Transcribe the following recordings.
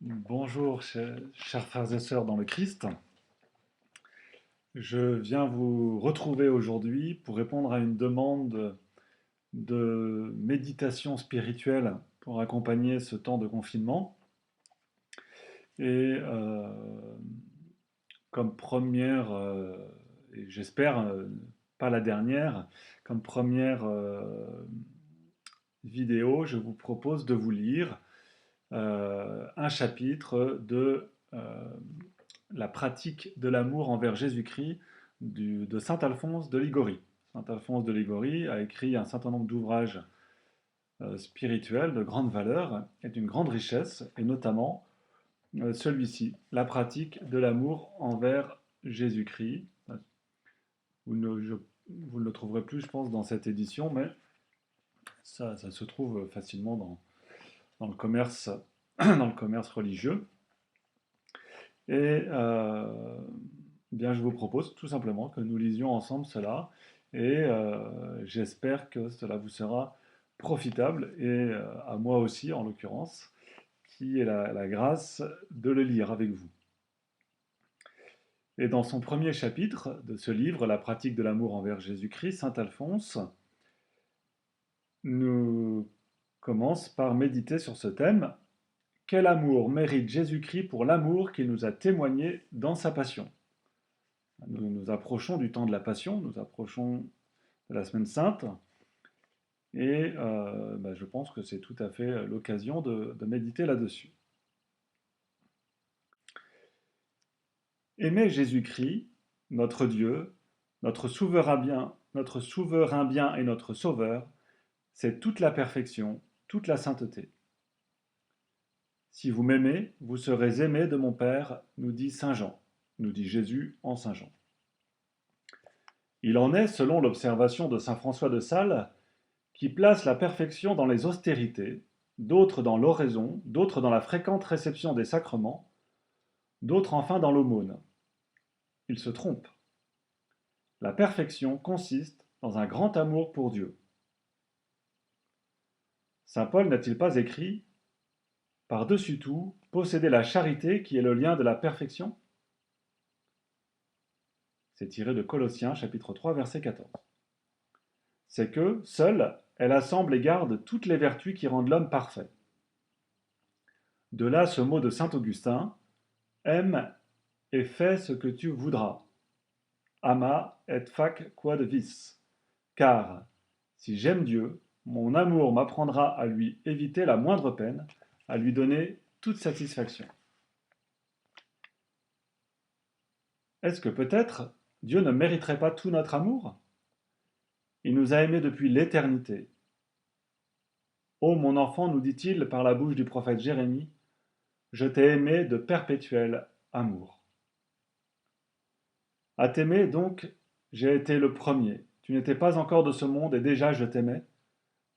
Bonjour, chers frères et sœurs dans le Christ. Je viens vous retrouver aujourd'hui pour répondre à une demande de méditation spirituelle pour accompagner ce temps de confinement. Et comme première, et j'espère pas la dernière, comme première vidéo, je vous propose de vous lire un chapitre de la pratique de l'amour envers Jésus-Christ de saint Alphonse de Ligorie. Saint Alphonse de Ligorie a écrit un certain nombre d'ouvrages spirituels de grande valeur et d'une grande richesse, et notamment celui-ci, La pratique de l'amour envers Jésus-Christ. Vous ne le trouverez plus, je pense, dans cette édition, mais ça se trouve facilement dans le commerce, dans le commerce religieux. Et bien, je vous propose tout simplement que nous lisions ensemble cela et j'espère que cela vous sera profitable et à moi aussi en l'occurrence, qui ai la grâce de le lire avec vous. Et dans son premier chapitre de ce livre, La pratique de l'amour envers Jésus-Christ, saint Alphonse nous commence par méditer sur ce thème. Quel amour mérite Jésus-Christ pour l'amour qu'il nous a témoigné dans sa passion? Nous nous approchons du temps de la Passion, nous approchons de la Semaine Sainte, et je pense que c'est tout à fait l'occasion de méditer là-dessus. Aimer Jésus-Christ, notre Dieu, notre souverain bien et notre Sauveur, c'est toute la perfection, toute la sainteté. Si vous m'aimez, vous serez aimés de mon Père, nous dit Saint Jean, nous dit Jésus en Saint Jean. Il en est, selon l'observation de saint François de Sales, qui place la perfection dans les austérités, d'autres dans l'oraison, d'autres dans la fréquente réception des sacrements, d'autres enfin dans l'aumône. Il se trompe. La perfection consiste dans un grand amour pour Dieu. Saint Paul n'a-t-il pas écrit « Par-dessus tout, posséder la charité qui est le lien de la perfection » C'est tiré de Colossiens chapitre 3 verset 14. C'est que, seule, elle assemble et garde toutes les vertus qui rendent l'homme parfait. De là ce mot de saint Augustin, aime et fais ce que tu voudras. Ama et fac quod vis. Car, si j'aime Dieu, mon amour m'apprendra à lui éviter la moindre peine, à lui donner toute satisfaction. Est-ce que peut-être Dieu ne mériterait pas tout notre amour? Il nous a aimés depuis l'éternité. Ô mon enfant, nous dit-il par la bouche du prophète Jérémie, je t'ai aimé de perpétuel amour. À t'aimer, donc, j'ai été le premier. Tu n'étais pas encore de ce monde et déjà je t'aimais.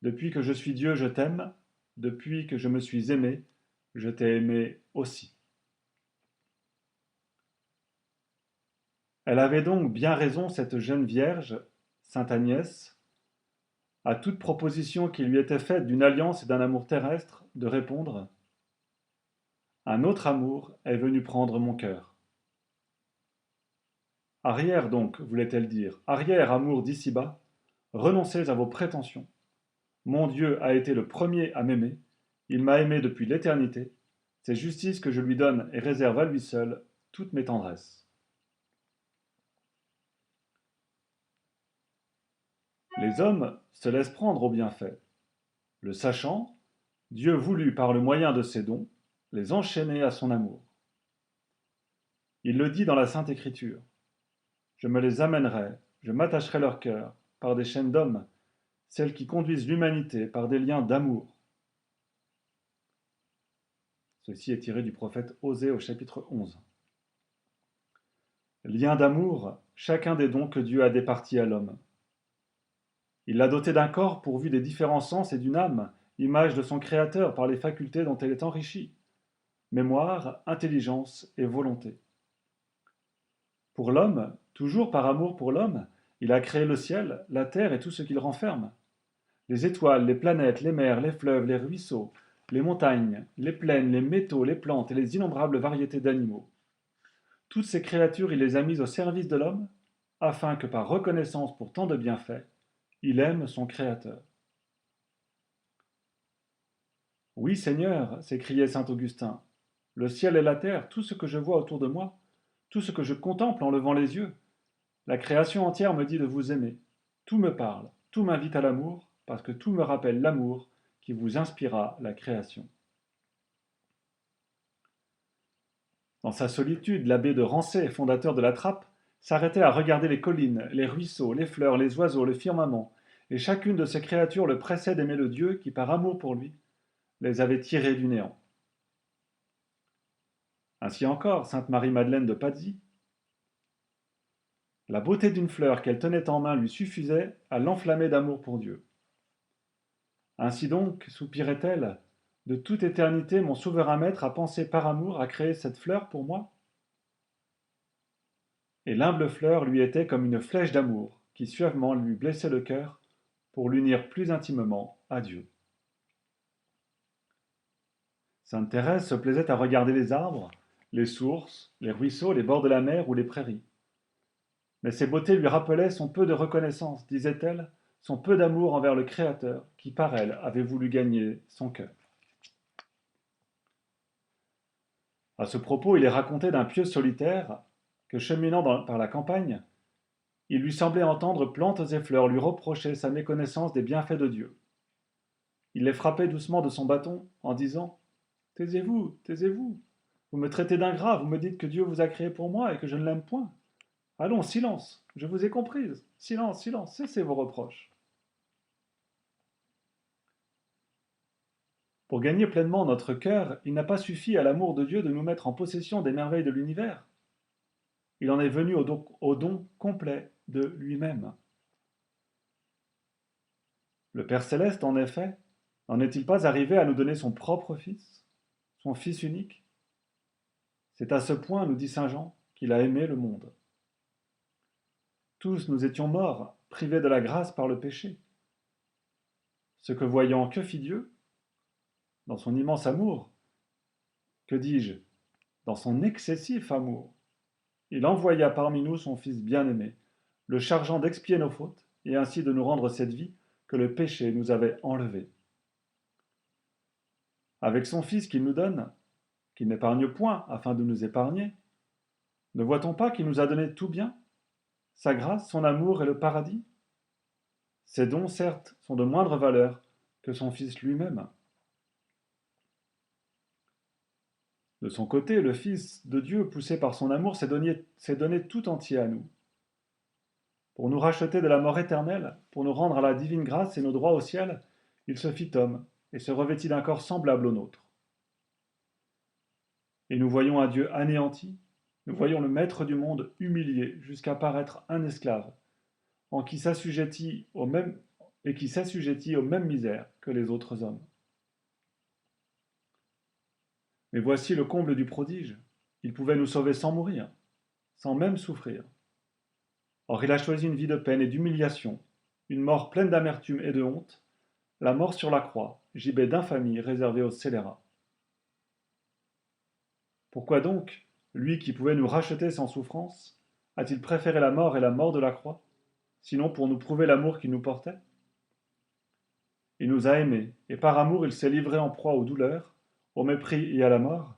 Depuis que je suis Dieu, je t'aime. Depuis que je me suis aimé, je t'ai aimé aussi. Elle avait donc bien raison, cette jeune vierge, sainte Agnès, à toute proposition qui lui était faite d'une alliance et d'un amour terrestre, de répondre « Un autre amour est venu prendre mon cœur. » Arrière donc, voulait-elle dire, arrière, amour d'ici-bas, renoncez à vos prétentions. Mon Dieu a été le premier à m'aimer, il m'a aimé depuis l'éternité, c'est justice que je lui donne et réserve à lui seul toutes mes tendresses. Les hommes se laissent prendre au bienfait. Le sachant, Dieu voulut par le moyen de ses dons les enchaîner à son amour. Il le dit dans la Sainte Écriture. Je me les amènerai, je m'attacherai leur cœur, par des chaînes d'hommes, celles qui conduisent l'humanité par des liens d'amour. Ceci est tiré du prophète Osée au chapitre 11. Lien d'amour, chacun des dons que Dieu a départis à l'homme. Il l'a doté d'un corps pourvu des différents sens et d'une âme, image de son Créateur par les facultés dont elle est enrichie, mémoire, intelligence et volonté. Pour l'homme, toujours par amour pour l'homme, il a créé le ciel, la terre et tout ce qu'il renferme. Les étoiles, les planètes, les mers, les fleuves, les ruisseaux, les montagnes, les plaines, les métaux, les plantes et les innombrables variétés d'animaux. Toutes ces créatures il les a mises au service de l'homme, afin que par reconnaissance pour tant de bienfaits, il aime son Créateur. Oui, Seigneur, s'écriait saint Augustin, le ciel et la terre, tout ce que je vois autour de moi, tout ce que je contemple en levant les yeux, la création entière me dit de vous aimer. Tout me parle, tout m'invite à l'amour, parce que tout me rappelle l'amour qui vous inspira la création. Dans sa solitude, l'abbé de Rancé, fondateur de la Trappe, s'arrêtait à regarder les collines, les ruisseaux, les fleurs, les oiseaux, le firmament, et chacune de ces créatures le pressait d'aimer le Dieu qui, par amour pour lui, les avait tirées du néant. Ainsi encore, sainte Marie-Madeleine de Pazzi, la beauté d'une fleur qu'elle tenait en main lui suffisait à l'enflammer d'amour pour Dieu. Ainsi donc, soupirait-elle, de toute éternité mon souverain maître a pensé par amour à créer cette fleur pour moi. Et l'humble fleur lui était comme une flèche d'amour qui suavement lui blessait le cœur pour l'unir plus intimement à Dieu. Sainte Thérèse se plaisait à regarder les arbres, les sources, les ruisseaux, les bords de la mer ou les prairies. Mais ces beautés lui rappelaient son peu de reconnaissance, disait-elle, son peu d'amour envers le Créateur qui, par elle, avait voulu gagner son cœur. À ce propos, il est raconté d'un pieux solitaire que, cheminant par la campagne, il lui semblait entendre plantes et fleurs lui reprocher sa méconnaissance des bienfaits de Dieu. Il les frappait doucement de son bâton en disant « Taisez-vous, taisez-vous, vous me traitez d'ingrat, vous me dites que Dieu vous a créé pour moi et que je ne l'aime point. Allons, silence, je vous ai comprise, silence, silence, cessez vos reproches. » Pour gagner pleinement notre cœur, il n'a pas suffi à l'amour de Dieu de nous mettre en possession des merveilles de l'univers. Il en est venu au don complet de lui-même. Le Père Céleste, en effet, n'en est-il pas arrivé à nous donner son propre Fils, son Fils unique? C'est à ce point, nous dit saint Jean, qu'il a aimé le monde. Tous nous étions morts, privés de la grâce par le péché. Ce que voyant, que fit Dieu? Dans son immense amour, que dis-je, dans son excessif amour, il envoya parmi nous son Fils bien-aimé, le chargeant d'expier nos fautes, et ainsi de nous rendre cette vie que le péché nous avait enlevée. Avec son Fils qu'il nous donne, qu'il n'épargne point afin de nous épargner, ne voit-on pas qu'il nous a donné tout bien, sa grâce, son amour et le paradis? Ces dons, certes, sont de moindre valeur que son Fils lui-même. De son côté, le Fils de Dieu, poussé par son amour, s'est donné tout entier à nous. Pour nous racheter de la mort éternelle, pour nous rendre à la divine grâce et nos droits au ciel, il se fit homme et se revêtit d'un corps semblable au nôtre. Et nous voyons un Dieu anéanti, nous voyons le Maître du monde humilié jusqu'à paraître un esclave, en qui s'assujettit aux mêmes misères que les autres hommes. Mais voici le comble du prodige. Il pouvait nous sauver sans mourir, sans même souffrir. Or il a choisi une vie de peine et d'humiliation, une mort pleine d'amertume et de honte, la mort sur la croix, gibet d'infamie réservé aux scélérats. Pourquoi donc, lui qui pouvait nous racheter sans souffrance, a-t-il préféré la mort et la mort de la croix, sinon pour nous prouver l'amour qu'il nous portait? Il nous a aimés, et par amour il s'est livré en proie aux douleurs, au mépris et à la mort.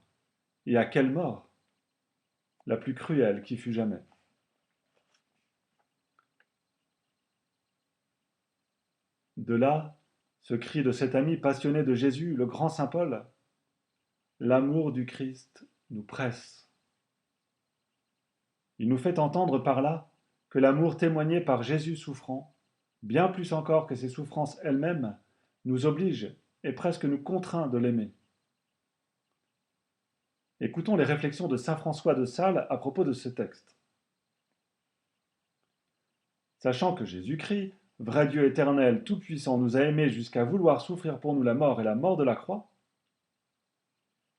Et à quelle mort? La plus cruelle qui fut jamais. De là, ce cri de cet ami passionné de Jésus, le grand saint Paul, l'amour du Christ nous presse. Il nous fait entendre par là que l'amour témoigné par Jésus souffrant, bien plus encore que ses souffrances elles-mêmes, nous oblige et presque nous contraint de l'aimer. Écoutons les réflexions de saint François de Sales à propos de ce texte. Sachant que Jésus-Christ, vrai Dieu éternel, tout-puissant, nous a aimés jusqu'à vouloir souffrir pour nous la mort et la mort de la croix,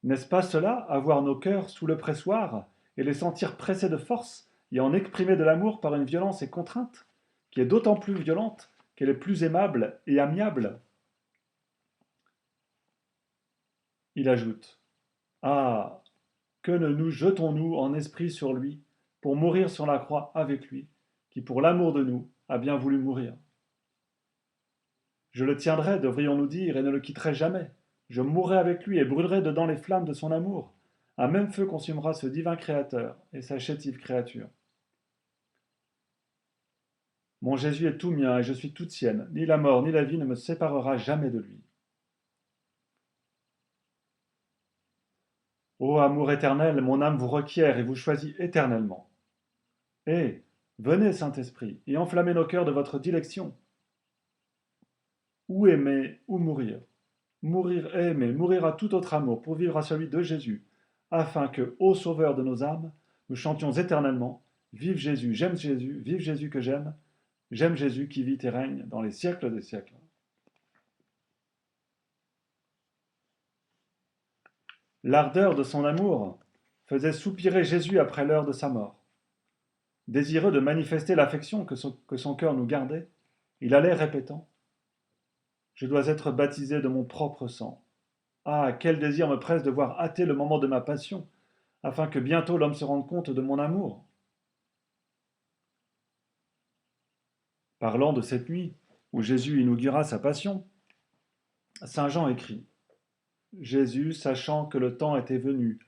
n'est-ce pas cela, avoir nos cœurs sous le pressoir et les sentir pressés de force et en exprimer de l'amour par une violence et contrainte, qui est d'autant plus violente qu'elle est plus aimable et amiable? Il ajoute: Ah, que ne nous jetons-nous en esprit sur lui, pour mourir sur la croix avec lui, qui pour l'amour de nous a bien voulu mourir. Je le tiendrai, devrions-nous dire, et ne le quitterai jamais. Je mourrai avec lui et brûlerai dedans les flammes de son amour. Un même feu consumera ce divin Créateur et sa chétive créature. Mon Jésus est tout mien et je suis toute sienne. Ni la mort ni la vie ne me séparera jamais de lui. Ô amour éternel, mon âme vous requiert et vous choisit éternellement. Eh, venez, Saint-Esprit, et enflammez nos cœurs de votre dilection. Ou aimer, ou mourir. Mourir et aimer, mourir à tout autre amour pour vivre à celui de Jésus, afin que, ô Sauveur de nos âmes, nous chantions éternellement: Vive Jésus, vive Jésus que j'aime Jésus qui vit et règne dans les siècles des siècles. L'ardeur de son amour faisait soupirer Jésus après l'heure de sa mort. Désireux de manifester l'affection que son cœur nous gardait, il allait répétant: Je dois être baptisé de mon propre sang. Ah, quel désir me presse de voir hâter le moment de ma passion, afin que bientôt l'homme se rende compte de mon amour. Parlant de cette nuit où Jésus inaugura sa passion, saint Jean écrit: Jésus, sachant que le temps était venu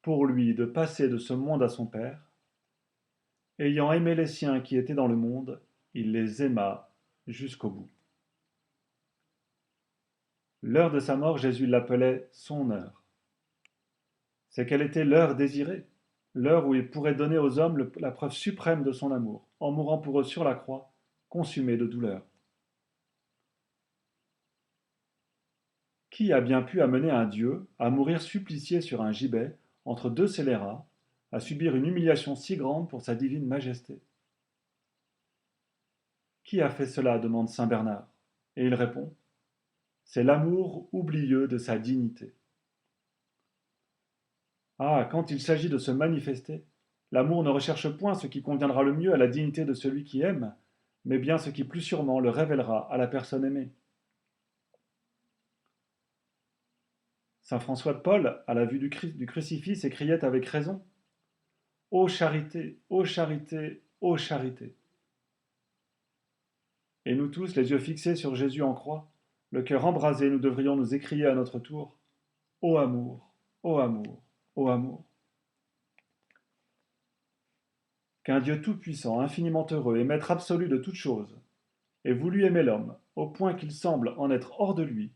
pour lui de passer de ce monde à son Père, ayant aimé les siens qui étaient dans le monde, il les aima jusqu'au bout. L'heure de sa mort, Jésus l'appelait son heure. C'est qu'elle était l'heure désirée, l'heure où il pourrait donner aux hommes la preuve suprême de son amour, en mourant pour eux sur la croix, consumé de douleur. Qui a bien pu amener un Dieu à mourir supplicié sur un gibet entre deux scélérats, à subir une humiliation si grande pour sa divine majesté? Qui a fait cela demande saint Bernard. Et il répond: c'est l'amour oublieux de sa dignité. Ah, quand il s'agit de se manifester, l'amour ne recherche point ce qui conviendra le mieux à la dignité de celui qui aime, mais bien ce qui plus sûrement le révélera à la personne aimée. Saint François de Paul, à la vue du crucifix, s'écriait avec raison: Ô charité, ô charité, ô charité. Et nous tous, les yeux fixés sur Jésus en croix, le cœur embrasé, nous devrions nous écrier à notre tour: Ô amour, ô amour, ô amour. Qu'un Dieu tout-puissant, infiniment heureux et maître absolu de toutes choses, ait voulu aimer l'homme, au point qu'il semble en être hors de lui,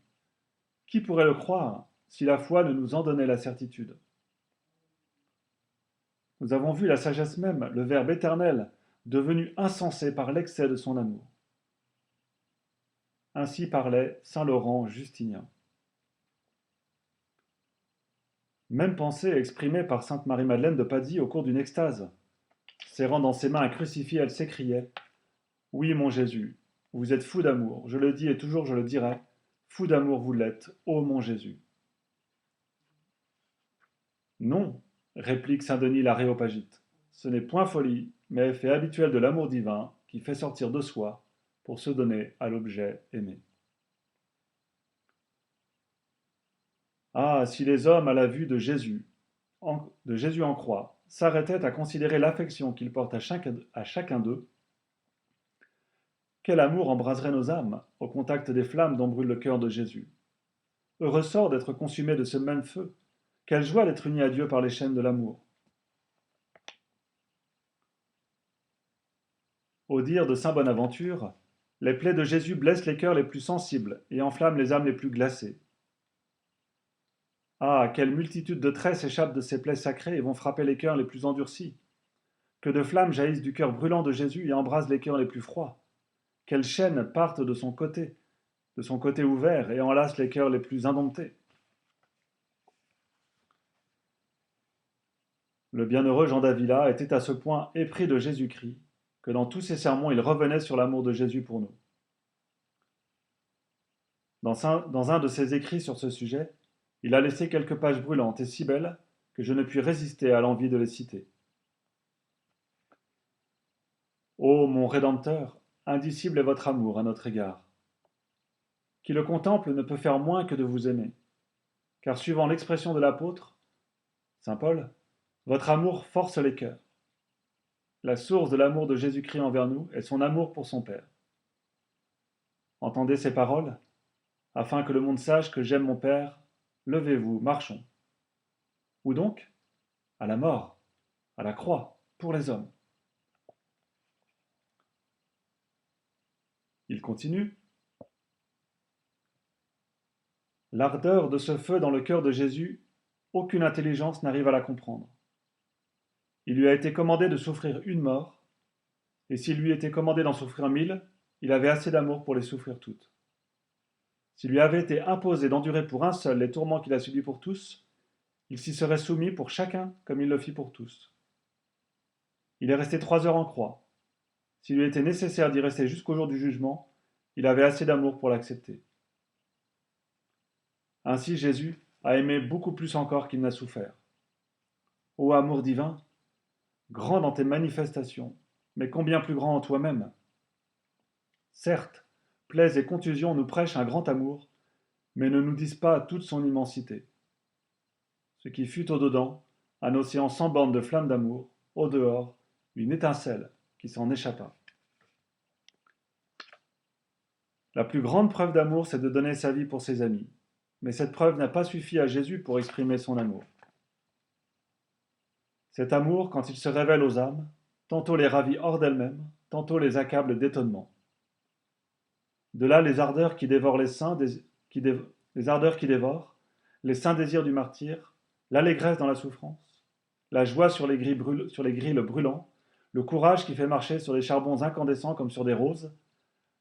qui pourrait le croire si la foi ne nous en donnait la certitude? Nous avons vu la sagesse même, le Verbe éternel, devenu insensé par l'excès de son amour. Ainsi parlait saint Laurent Justinien. Même pensée exprimée par sainte Marie-Madeleine de Padoue au cours d'une extase. Serrant dans ses mains un crucifix, elle s'écriait: Oui, mon Jésus, vous êtes fou d'amour, je le dis et toujours je le dirai, fou d'amour vous l'êtes, ô mon Jésus. Non, réplique saint Denis l'Aréopagite, ce n'est point folie, mais effet habituel de l'amour divin qui fait sortir de soi pour se donner à l'objet aimé. Ah, si les hommes, à la vue de Jésus en croix, s'arrêtaient à considérer l'affection qu'ils portent à chacun d'eux, quel amour embraserait nos âmes au contact des flammes dont brûle le cœur de Jésus. Heureux sort d'être consumé de ce même feu. Quelle joie d'être unis à Dieu par les chaînes de l'amour. Au dire de saint Bonaventure, les plaies de Jésus blessent les cœurs les plus sensibles et enflamment les âmes les plus glacées. Ah, quelle multitude de traits s'échappent de ces plaies sacrées et vont frapper les cœurs les plus endurcis. Que de flammes jaillissent du cœur brûlant de Jésus et embrasent les cœurs les plus froids. Quelles chaînes partent de son côté ouvert, et enlacent les cœurs les plus indomptés. Le bienheureux Jean d'Avila était à ce point épris de Jésus-Christ que dans tous ses sermons il revenait sur l'amour de Jésus pour nous. Dans un de ses écrits sur ce sujet, il a laissé quelques pages brûlantes et si belles que je ne puis résister à l'envie de les citer. Ô mon Rédempteur, indicible est votre amour à notre égard. Qui le contemple ne peut faire moins que de vous aimer. car suivant l'expression de l'apôtre, saint Paul, votre amour force les cœurs. La source de l'amour de Jésus-Christ envers nous est son amour pour son Père. Entendez ces paroles, afin que le monde sache que j'aime mon Père, levez-vous, marchons. Où donc? À la mort, à la croix, pour les hommes. Il continue. L'ardeur de ce feu dans le cœur de Jésus, aucune intelligence n'arrive à la comprendre. Il lui a été commandé de souffrir une mort, et s'il lui était commandé d'en souffrir 1000, il avait assez d'amour pour les souffrir toutes. S'il lui avait été imposé d'endurer pour un seul les tourments qu'il a subis pour tous, il s'y serait soumis pour chacun comme il le fit pour tous. Il est resté 3 heures en croix. S'il lui était nécessaire d'y rester jusqu'au jour du jugement, il avait assez d'amour pour l'accepter. Ainsi Jésus a aimé beaucoup plus encore qu'il n'a souffert. Ô amour divin, grand dans tes manifestations, mais combien plus grand en toi-même. Certes, plaies et contusions nous prêchent un grand amour, mais ne nous disent pas toute son immensité. Ce qui fut au-dedans, un océan sans bornes de flammes d'amour, au-dehors, une étincelle qui s'en échappa. La plus grande preuve d'amour, c'est de donner sa vie pour ses amis. Mais cette preuve n'a pas suffi à Jésus pour exprimer son amour. Cet amour, quand il se révèle aux âmes, tantôt les ravit hors d'elles-mêmes, tantôt les accable d'étonnement. De là les ardeurs qui dévorent les ardeurs qui dévorent, les saints désirs du martyr, l'allégresse dans la souffrance, la joie sur les grilles brûlants, le courage qui fait marcher sur les charbons incandescents comme sur des roses,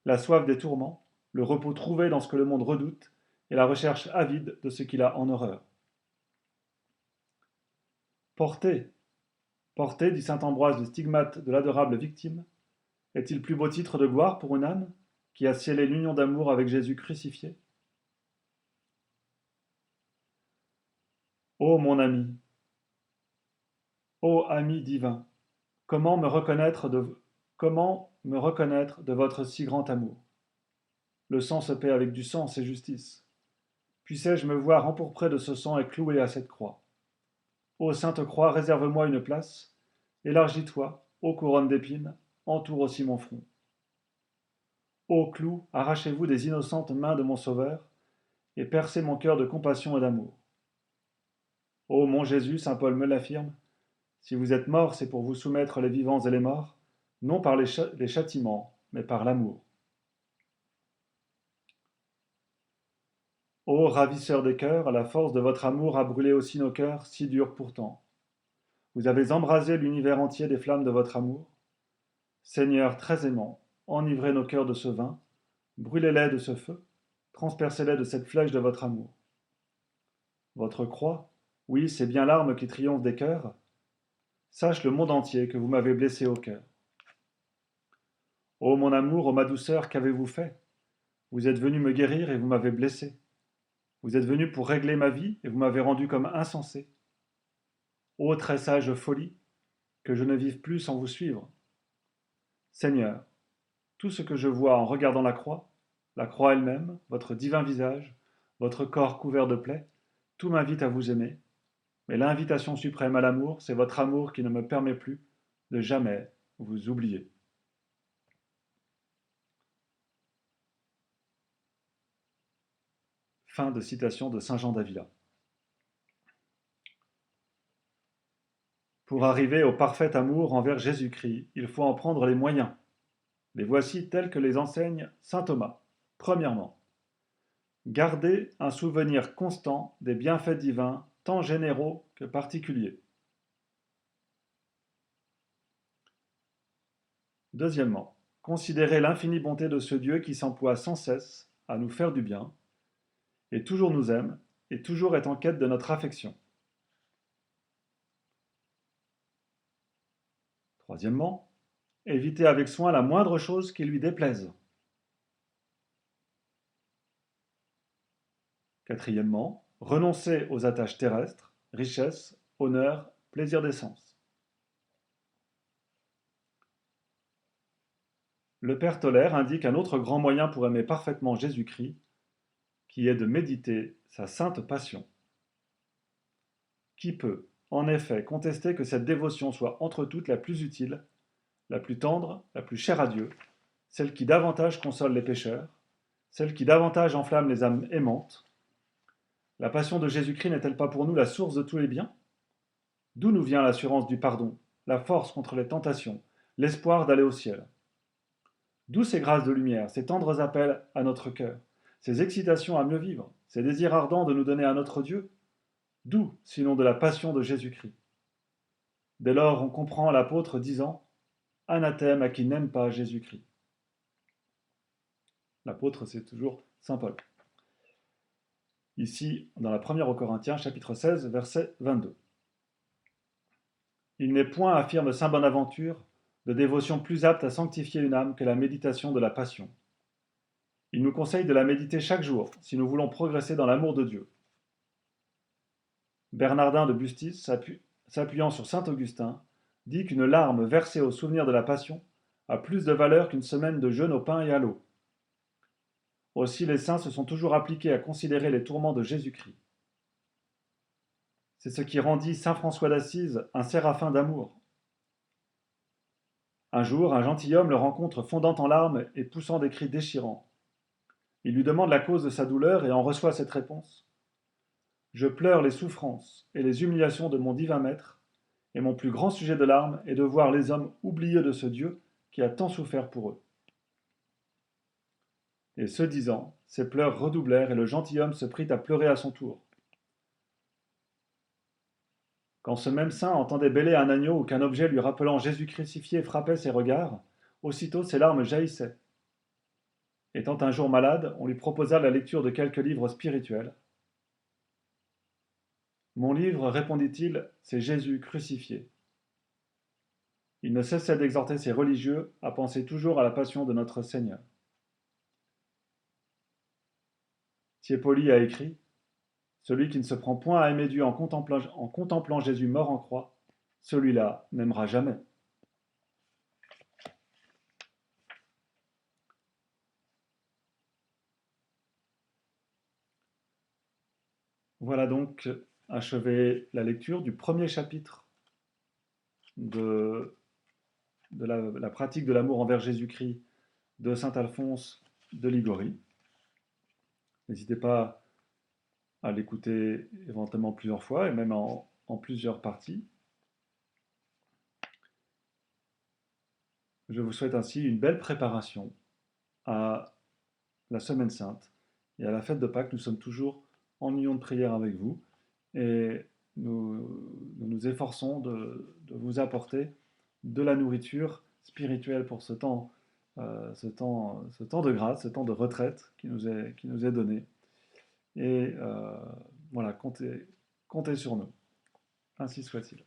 la soif des tourments, le repos trouvé dans ce que le monde redoute, et la recherche avide de ce qu'il a en horreur. Portez, portez, dit saint Ambroise, le stigmate de l'adorable victime, est-il plus beau titre de gloire pour une âme qui a scellé l'union d'amour avec Jésus crucifié? Ô mon ami, ô ami divin, comment me reconnaître de votre si grand amour? Le sang se paie avec du sang, c'est justice. Puissais-je me voir empourpré de ce sang et cloué à cette croix? Ô sainte croix, réserve-moi une place, élargis-toi, ô couronne d'épines, entoure aussi mon front. Ô clous, arrachez-vous des innocentes mains de mon Sauveur, et percez mon cœur de compassion et d'amour. Ô mon Jésus, saint Paul me l'affirme, si vous êtes mort, c'est pour vous soumettre les vivants et les morts, non par les châtiments, mais par l'amour. Ô ravisseur des cœurs, la force de votre amour a brûlé aussi nos cœurs, si durs pourtant. Vous avez embrasé l'univers entier des flammes de votre amour. Seigneur très aimant, enivrez nos cœurs de ce vin, brûlez-les de ce feu, transpercez-les de cette flèche de votre amour. Votre croix, oui, c'est bien l'arme qui triomphe des cœurs. Sache le monde entier que vous m'avez blessé au cœur. Ô mon amour, ô ma douceur, qu'avez-vous fait? Vous êtes venu me guérir et vous m'avez blessé. Vous êtes venu pour régler ma vie et vous m'avez rendu comme insensé. Ô très sage folie, que je ne vive plus sans vous suivre. Seigneur, tout ce que je vois en regardant la croix elle-même, votre divin visage, votre corps couvert de plaies, tout m'invite à vous aimer. Mais l'invitation suprême à l'amour, c'est votre amour qui ne me permet plus de jamais vous oublier. Fin de citation de Saint Jean d'Avila. Pour arriver au parfait amour envers Jésus-Christ, il faut en prendre les moyens. Les voici tels que les enseigne saint Thomas. Premièrement, gardez un souvenir constant des bienfaits divins, tant généraux que particuliers. Deuxièmement, considérez l'infinie bonté de ce Dieu qui s'emploie sans cesse à nous faire du bien, et toujours nous aime, et toujours est en quête de notre affection. Troisièmement, évitez avec soin la moindre chose qui lui déplaise. Quatrièmement, renoncez aux attaches terrestres, richesses, honneur, plaisir des sens. Le Père Tolaire indique un autre grand moyen pour aimer parfaitement Jésus-Christ, qui est de méditer sa sainte passion. Qui peut, en effet, contester que cette dévotion soit entre toutes la plus utile, la plus tendre, la plus chère à Dieu, celle qui davantage console les pécheurs, celle qui davantage enflamme les âmes aimantes? La passion de Jésus-Christ n'est-elle pas pour nous la source de tous les biens? D'où nous vient l'assurance du pardon, la force contre les tentations, l'espoir d'aller au ciel? D'où ces grâces de lumière, ces tendres appels à notre cœur, ces excitations à mieux vivre, ces désirs ardents de nous donner à notre Dieu? D'où, sinon de la passion de Jésus-Christ? Dès lors, on comprend l'apôtre disant « Anathème à qui n'aime pas Jésus-Christ ». L'apôtre, c'est toujours saint Paul. Ici, dans la première aux Corinthiens, chapitre 16, verset 22. Il n'est point, affirme saint Bonaventure, de dévotion plus apte à sanctifier une âme que la méditation de la passion. Il nous conseille de la méditer chaque jour, si nous voulons progresser dans l'amour de Dieu. Bernardin de Bustis, s'appuyant sur saint Augustin, dit qu'une larme versée au souvenir de la passion a plus de valeur qu'une semaine de jeûne au pain et à l'eau. Aussi les saints se sont toujours appliqués à considérer les tourments de Jésus-Christ. C'est ce qui rendit saint François d'Assise un séraphin d'amour. Un jour, un gentilhomme le rencontre fondant en larmes et poussant des cris déchirants. Il lui demande la cause de sa douleur et en reçoit cette réponse. Je pleure les souffrances et les humiliations de mon divin maître, et mon plus grand sujet de larmes est de voir les hommes oublieux de ce Dieu qui a tant souffert pour eux. Et ce disant, ses pleurs redoublèrent et le gentilhomme se prit à pleurer à son tour. Quand ce même saint entendait bêler un agneau ou qu'un objet lui rappelant Jésus crucifié frappait ses regards, aussitôt ses larmes jaillissaient. Étant un jour malade, on lui proposa la lecture de quelques livres spirituels. Mon livre, répondit-il, c'est Jésus crucifié. Il ne cessait d'exhorter ses religieux à penser toujours à la passion de notre Seigneur. Tiepoli a écrit « Celui qui ne se prend point à aimer Dieu en contemplant Jésus mort en croix, celui-là n'aimera jamais. » Voilà donc achevé la lecture du premier chapitre de la pratique de l'amour envers Jésus-Christ de saint Alphonse de Ligorie. N'hésitez pas à l'écouter éventuellement plusieurs fois et même en plusieurs parties. Je vous souhaite ainsi une belle préparation à la Semaine Sainte et à la fête de Pâques. Nous sommes toujours en union de prière avec vous et nous efforçons de vous apporter de la nourriture spirituelle pour ce temps de grâce, ce temps de retraite qui nous est donné. Et voilà, comptez sur nous. Ainsi soit-il.